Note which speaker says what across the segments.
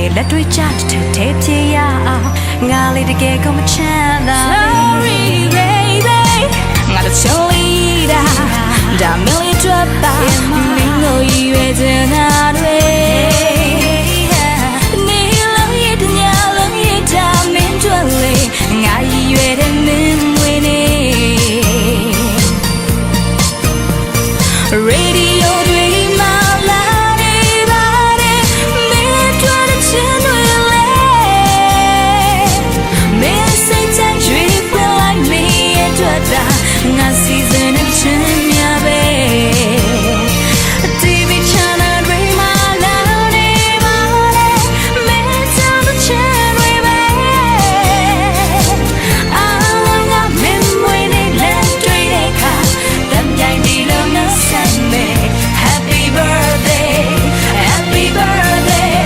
Speaker 1: လေလက်တွေချတဲ့ထဲပြေရအောင်ငါလေးတကယ်ကိုမချမ်းသာ Sorry baby ငါတို့ချင်လေးတာဒါမင်းလေးတွေ့ပါမင်းကိုရွေးချင်တာတွေနေလုံးရဲ့တညာလုံးရဲ့ဒါမင်းတွေ့လေငါရွေးတဲ့မင်းဝင်းနေ Radio dream out loud everybody me try to change your life me say that you feel like me and that nga season of change ya babe TV channel dream out loud everybody me try to change your life I love me when they let they car them yang di lo no Happy birthday, happy birthday,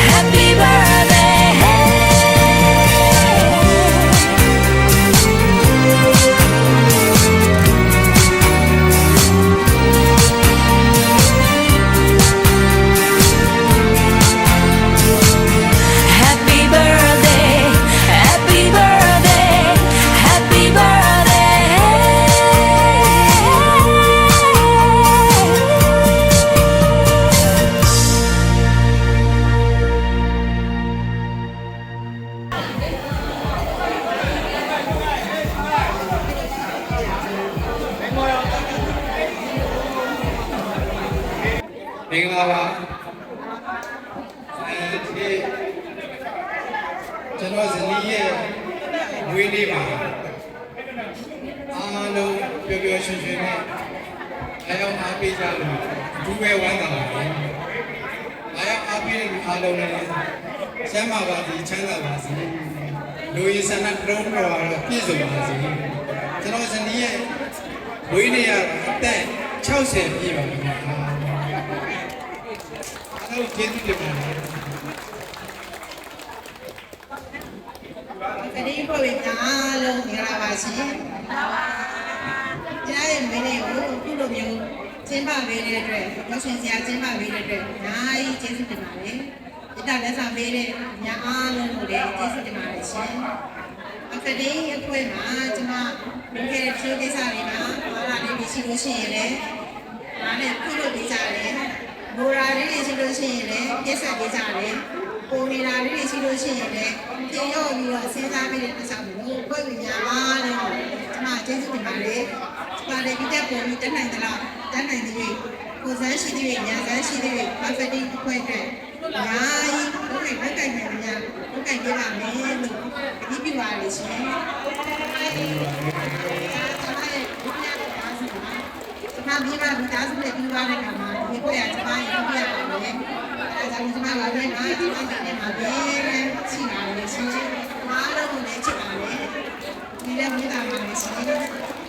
Speaker 1: happy birthday. Happy birthday, happy birthday, happy birthday.
Speaker 2: မင်္ဂလာပါဒီကျွန်တော်ဇနီးရဲ့ဝေးလေးပါအားလုံးပျော်ပျော်ရွှင်ရွှင်နဲ့အားလုံးအားပေးကြလို့ဒူးပဲဝမ်းသာပါတယ်အားပေးတဲ့အားလုံးနဲ့ကျမ်းမာပါစေချမ်းသာပါစေလူရည်ဆန္ဒတုံးတော်တော့ပြည့်စုံပါစေကျွန်တော်ဇနီးရဲ့ဝေးနေရအသက်60ပြည့်ပါပြီဟုတ်ကျေးဇူးတင်ပါတယ်
Speaker 3: ကတိပေါ်ဝင်အားလုံးမင်္ဂလာပါရှင်။ကြားရဲ့မင်းလေးကိုခုလိုမျိုးကျင်းပပေးတဲ့အတွက်ရုပ်ရှင်ဆရာကျင်းပပေးတဲ့အတွက်အများကြီးကျေးဇူးတင်ပါတယ်။ဒီတာလက်ဆောင်ပေးတဲ့ညာအားလုံးကိုလည်းကျေးဇူးတင်ပါတယ်ရှင်။ကတိအဖွဲ့မှာကျွန်မလုပ်ခဲ့တဲ့ဖြိုးကိစ္စတွေမှာဘာလာလေးရှိလို့ရှိရင်လည်းဒါနဲ့ခုလိုပေးကြတယ်။မိုရာလေးရှိလို့ရှိရင်လည်းပြည့်စက်ပေးကြတယ်။ပုံနေတာလေးရှိလို့ရှိရင်လည်းပြင်ရောပြီးတော့စဉ်းစားပေးတဲ့အတွက်ကြောင့်လို့ဖွဲ့ဝင်များအားလုံးကျွန်မကျေးဇူးတင်ပါတယ်။ပါလေဒီတက်ပုံပြီးတက်နိုင်သလားတက်နိုင်တဲ့ကိုစမ်းရှိတဲ့ညာစမ်းရှိတဲ့ perfect ဖွဲ့တဲ့ညာကြီးဘုရားဘက်ကင်နေများဘက်ကင်ပြပါမယ်လို့ဒီပြပါလေရှင်။ကျွန်မမိဘမိသားစုနဲ့ပြီးသွားတဲ့အခါမှာဒီကိုရကျွန်မရုပ်ပြရတယ်။အဲဒါကြောင့်ကျွန်မလာတဲ့မှာဒီမှာနေမှာပဲရှိပါလေရှင်။အားလုံးကိုလည်းချစ်ပါလေ။ဒီလည်းမိသားစုပါလေရှင်။